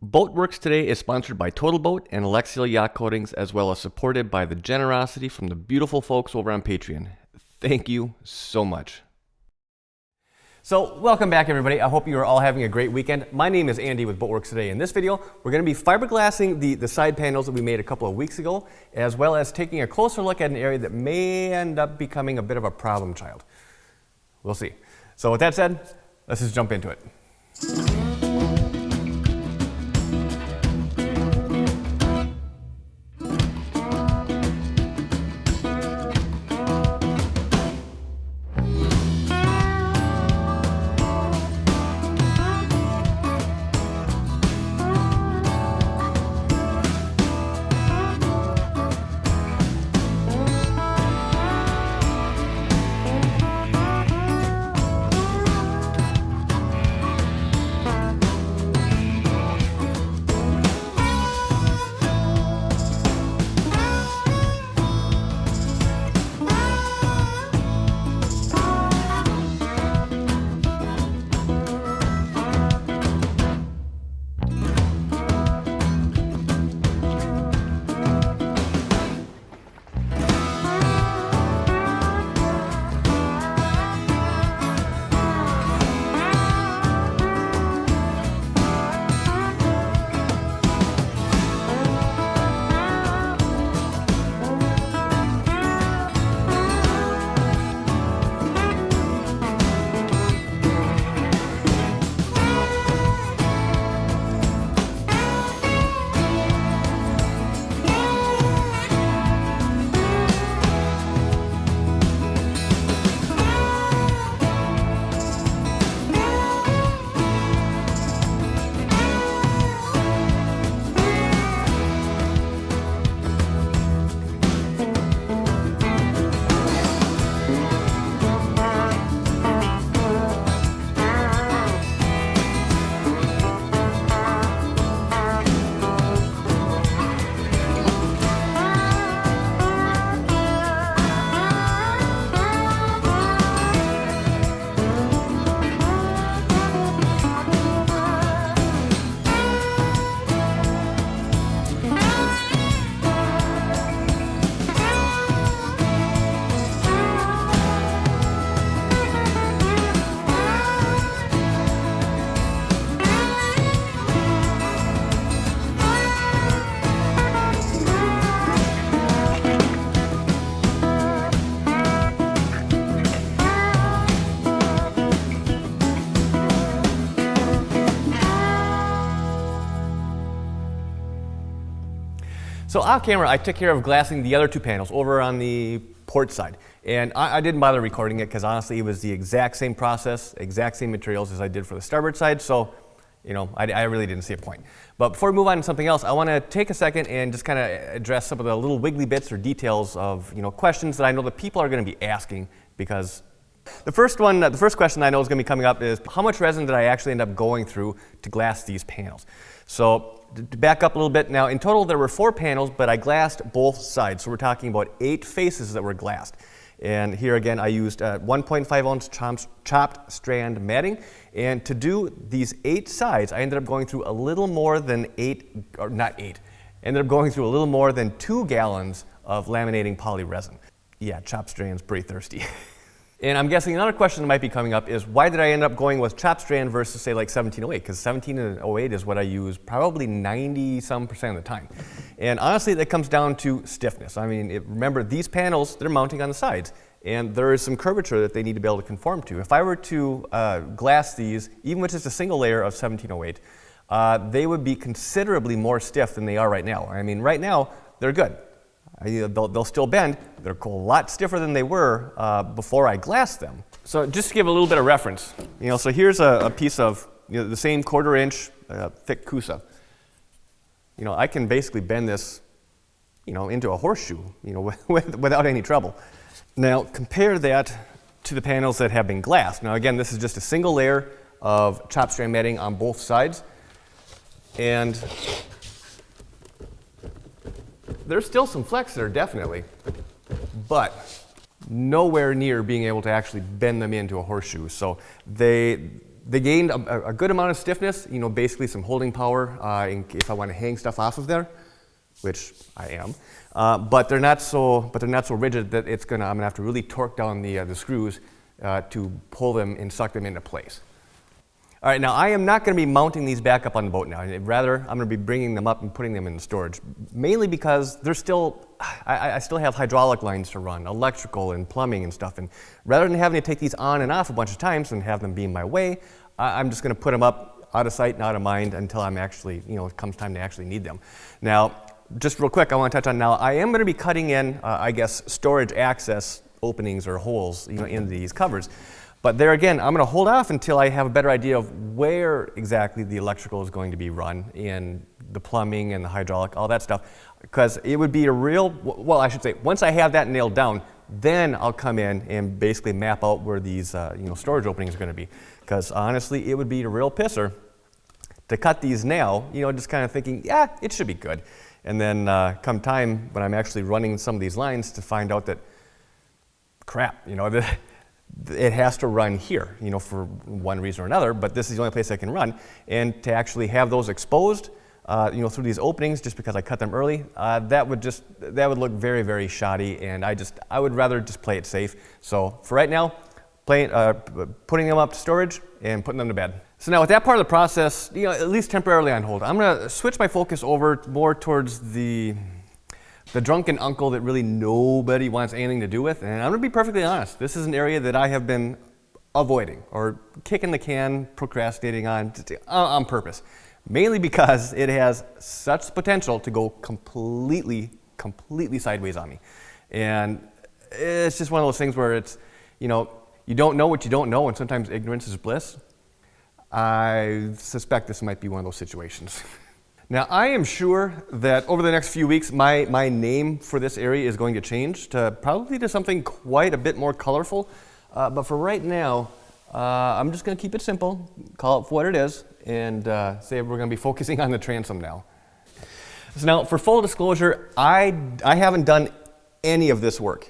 Boatworks today is sponsored by Total Boat and Alexial Yacht Coatings, as well as supported by the generosity from the beautiful folks over on Patreon. Thank you so much. So welcome back, everybody. I hope you are all having a great weekend. My name is Andy with Boatworks today. In this video, we're going to be fiberglassing the side panels that we made a couple of weeks ago, as well as taking a closer look at an area that may end up becoming a bit of a problem child. We'll see. So with that said, let's just jump into it. So off camera, I took care of glassing the other two panels over on the port side. And I didn't bother recording it because honestly it was the exact same process, exact same materials as I did for the starboard side. So, you know, I really didn't see a point. But before we move on to something else, I want to take a second and just kind of address some of the little wiggly bits or details of, you know, questions that I know that people are going to be asking, because the first question I know is going to be coming up is how much resin did I actually end up going through to glass these panels? So to back up a little bit, now in total there were 4 panels, but I glassed both sides. So we're talking about 8 faces that were glassed. And here again I used 1.5 ounce chopped strand matting. And to do these 8 sides, I ended up going through a little more than ended up going through a little more than 2 gallons of laminating poly resin. Yeah, chopped strand's pretty thirsty. And I'm guessing another question that might be coming up is why did I end up going with chopped strand versus say like 1708? Because 1708 is what I use probably 90-some% of the time. And honestly, that comes down to stiffness. I mean, remember these panels, they're mounting on the sides, and there is some curvature that they need to be able to conform to. If I were to glass these, even with just a single layer of 1708, they would be considerably more stiff than they are right now. I mean, right now, they're good. They'll still bend. They're a lot stiffer than they were before I glassed them. So just to give a little bit of reference, you know, so here's a piece of, you know, the same 1/4 inch thick Coosa. You know, I can basically bend this, you know, into a horseshoe, you know, without any trouble. Now compare that to the panels that have been glassed. Now again, this is just a single layer of chopped strand matting on both sides, and there's still some flex there, definitely, but nowhere near being able to actually bend them into a horseshoe. So They gained a good amount of stiffness, basically some holding power if I want to hang stuff off of there, which I am. But they're not so rigid that I'm gonna have to really torque down the screws to pull them and suck them into place. All right, now I am not going to be mounting these back up on the boat now. Rather, I'm going to be bringing them up and putting them in storage, mainly because I still have hydraulic lines to run, electrical and plumbing and stuff. And rather than having to take these on and off a bunch of times and have them be in my way, I'm just going to put them up out of sight and out of mind until I'm actually, it comes time to actually need them. Now, just real quick, I want to touch on now, I am going to be cutting in, storage access openings or holes, in these covers. But there again, I'm going to hold off until I have a better idea of where exactly the electrical is going to be run and the plumbing and the hydraulic, all that stuff, because it would be once I have that nailed down, then I'll come in and basically map out where these storage openings are going to be. Because honestly, it would be a real pisser to cut these now, just kind of thinking, yeah, it should be good. And then come time when I'm actually running some of these lines to find out that, crap, it has to run here, for one reason or another, but this is the only place I can run. And to actually have those exposed, through these openings, just because I cut them early, that would look very, very shoddy, and I would rather just play it safe. So for right now, putting them up to storage and putting them to bed. So now with that part of the process, at least temporarily on hold, I'm gonna switch my focus over more towards the drunken uncle that really nobody wants anything to do with. And I'm gonna be perfectly honest, this is an area that I have been avoiding or kicking the can, procrastinating on purpose. Mainly because it has such potential to go completely sideways on me. And it's just one of those things where it's, you don't know what you don't know, and sometimes ignorance is bliss. I suspect this might be one of those situations. Now, I am sure that over the next few weeks, my name for this area is going to change probably to something quite a bit more colorful. But for right now, I'm just going to keep it simple, call it for what it is, and say we're going to be focusing on the transom now. So now, for full disclosure, I haven't done any of this work,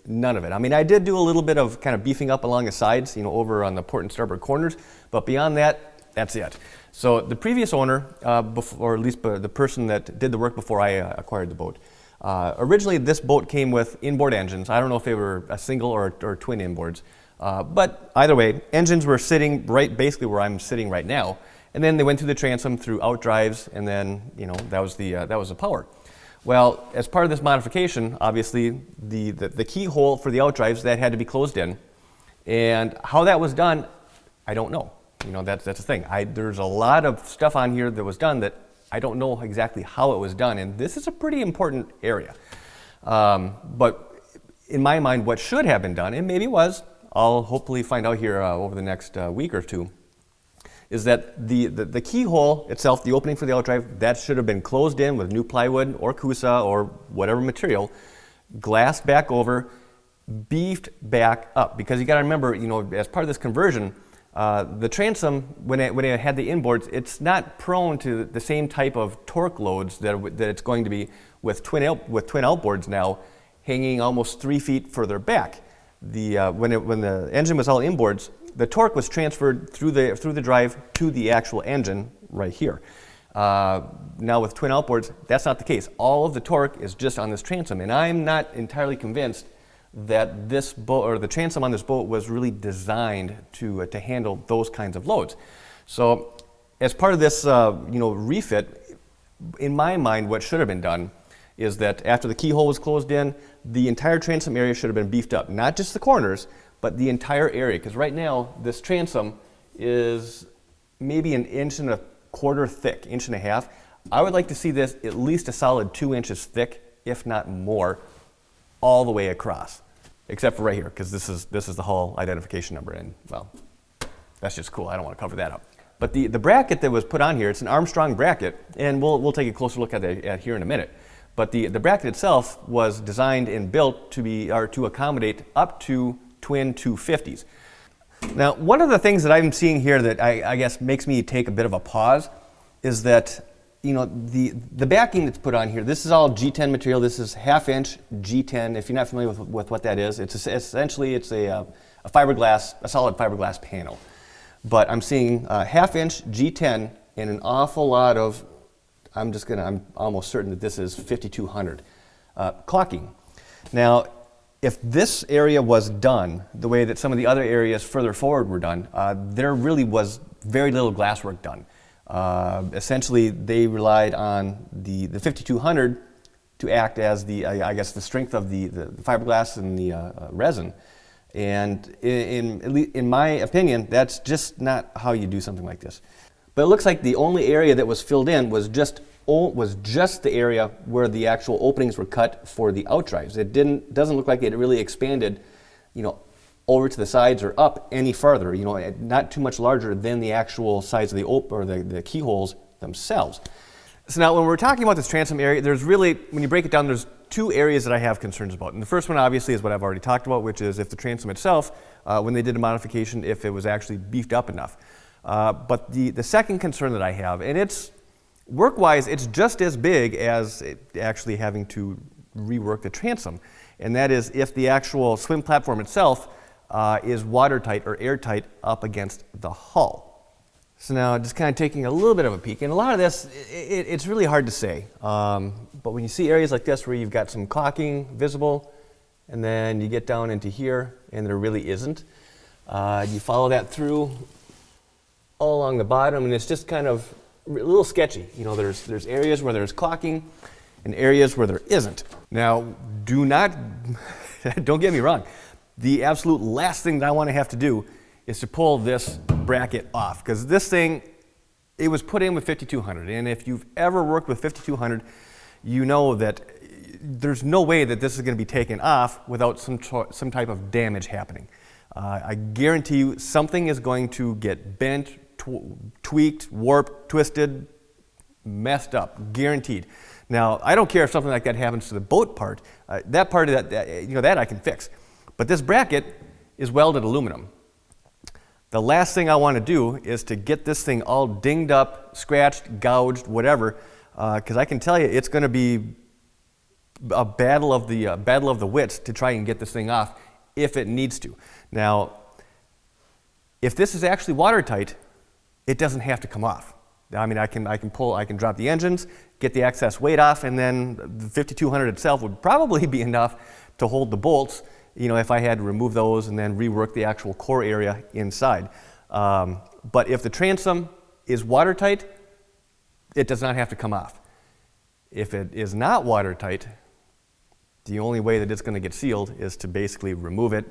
none of it. I mean, I did do a little bit of kind of beefing up along the sides, over on the port and starboard corners, but beyond that, that's it. So the previous owner, or at least the person that did the work before I acquired the boat, originally this boat came with inboard engines. I don't know if they were a single or twin inboards, but either way, engines were sitting basically where I'm sitting right now, and then they went through the transom through outdrives, and then that was the power. Well, as part of this modification, obviously the keyhole for the outdrives that had to be closed in, and how that was done, I don't know. That's the thing. There's a lot of stuff on here that was done that I don't know exactly how it was done, and this is a pretty important area. But in my mind, what should have been done, and maybe was, I'll hopefully find out here over the next week or two, is that the keyhole itself, the opening for the outdrive, that should have been closed in with new plywood or Coosa or whatever material, glassed back over, beefed back up. Because you got to remember, as part of this conversion, the transom, when it had the inboards, it's not prone to the same type of torque loads that it's going to be with twin outboards now, hanging almost 3 feet further back. When the engine was all inboards, the torque was transferred through the drive to the actual engine right here. Now with twin outboards, that's not the case. All of the torque is just on this transom, and I'm not entirely convinced that this boat or the transom on this boat was really designed to handle those kinds of loads. So as part of this refit, in my mind, what should have been done is that after the keyhole was closed in, the entire transom area should have been beefed up, not just the corners, but the entire area. Because right now, this transom is maybe 1.25 inches thick, 1.5 inches. I would like to see this at least a solid 2 inches thick, if not more, all the way across, except for right here, because this is the hull identification number, and well, that's just cool. I don't want to cover that up. But the bracket that was put on here, it's an Armstrong bracket, and we'll take a closer look at here in a minute. But the bracket itself was designed and built to accommodate up to twin 250s. Now, one of the things that I'm seeing here that I guess makes me take a bit of a pause is that the backing that's put on here, this is all G10 material. This is 1/2 inch G10. If you're not familiar with what that is, it's essentially a solid fiberglass panel. but I'm seeing a 1/2 inch G10 and an awful lot of, I'm almost certain that this is 5200 caulking. Now, if this area was done the way that some of the other areas further forward were done, there really was very little glasswork done. Essentially, they relied on the 5200 to act as the, I guess, the strength of the fiberglass and the resin. And in my opinion, that's just not how you do something like this. But it looks like the only area that was filled in was just the area where the actual openings were cut for the outdrives. It doesn't look like it really expanded, over to the sides or up any further. Not too much larger than the actual size of the keyholes themselves. So now, when we're talking about this transom area, there's really, when you break it down, there's two areas that I have concerns about. And the first one, obviously, is what I've already talked about, which is if the transom itself, when they did a modification, if it was actually beefed up enough. But the second concern that I have, and it's work-wise, it's just as big as actually having to rework the transom, and that is if the actual swim platform itself is watertight or airtight up against the hull. So now, just kind of taking a little bit of a peek, and a lot of this, it's really hard to say. But when you see areas like this where you've got some caulking visible, and then you get down into here, and there really isn't, you follow that through all along the bottom, and it's just kind of a little sketchy. There's areas where there's caulking, and areas where there isn't. Now, don't get me wrong. The absolute last thing that I want to have to do is to pull this bracket off, because this thing, it was put in with 5200, and if you've ever worked with 5200, you know that there's no way that this is going to be taken off without some type of damage happening. I guarantee you something is going to get bent, tweaked, warped, twisted, messed up, guaranteed. Now, I don't care if something like that happens to the boat part. That part of that I can fix. But this bracket is welded aluminum. The last thing I want to do is to get this thing all dinged up, scratched, gouged, whatever, because I can tell you it's going to be a battle of the wits to try and get this thing off if it needs to. Now, if this is actually watertight, it doesn't have to come off. I mean, I can drop the engines, get the excess weight off, and then the 5200 itself would probably be enough to hold the bolts, if I had to remove those and then rework the actual core area inside. But if the transom is watertight, it does not have to come off. If it is not watertight, the only way that it's going to get sealed is to basically remove it,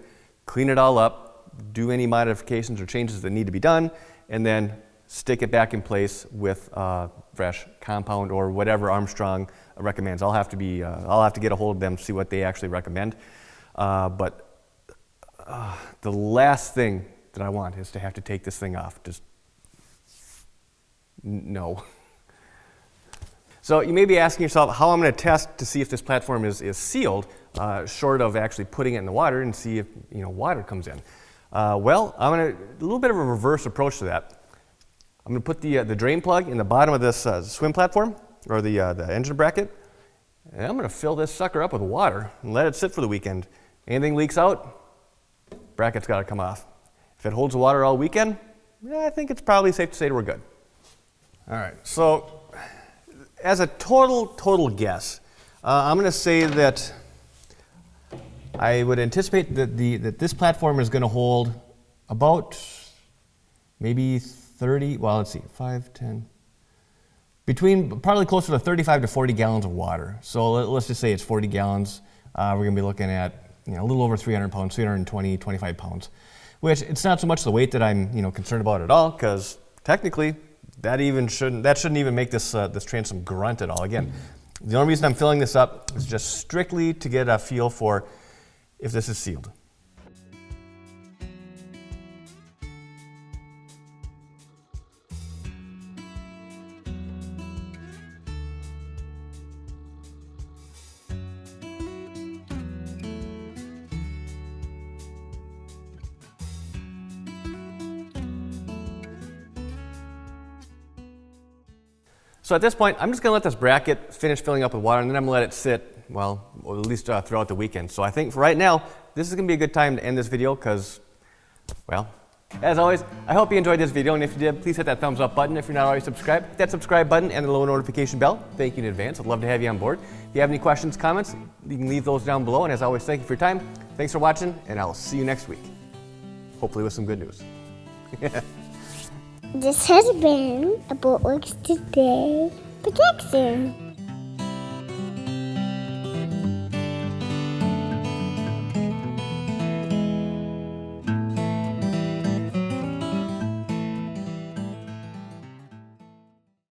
clean it all up, do any modifications or changes that need to be done, and then stick it back in place with fresh compound or whatever Armstrong recommends. I'll have to get a hold of them to see what they actually recommend. But the last thing that I want is to have to take this thing off. Just no. So you may be asking yourself how I'm going to test to see if this platform is sealed, short of actually putting it in the water and see if water comes in. Well, I'm going to a little bit of a reverse approach to that. I'm going to put the drain plug in the bottom of this swim platform or the engine bracket, and I'm going to fill this sucker up with water and let it sit for the weekend. Anything leaks out, bracket's got to come off. If it holds the water all weekend, I think it's probably safe to say that we're good. All right, so as a total guess, I'm going to say that I would anticipate that this platform is going to hold about maybe 30, well, let's see, 5, 10, between probably closer to 35 to 40 gallons of water. So let's just say it's 40 gallons. We're going to be looking at a little over 300 pounds, 320, 25 pounds, which it's not so much the weight that I'm concerned about at all, because technically that shouldn't even make this transom grunt at all. Again, the only reason I'm filling this up is just strictly to get a feel for if this is sealed. So at this point, I'm just going to let this bracket finish filling up with water, and then I'm going to let it sit, well, at least throughout the weekend. So I think for right now, this is going to be a good time to end this video because, well, As always, I hope you enjoyed this video, and if you did, please hit that thumbs up button. If you're not already subscribed, hit that subscribe button and the little notification bell. Thank you in advance. I'd love to have you on board. If you have any questions, comments, you can leave those down below. And as always, thank you for your time. Thanks for watching, and I'll see you next week. Hopefully with some good news. This has been a Boatworks Today production.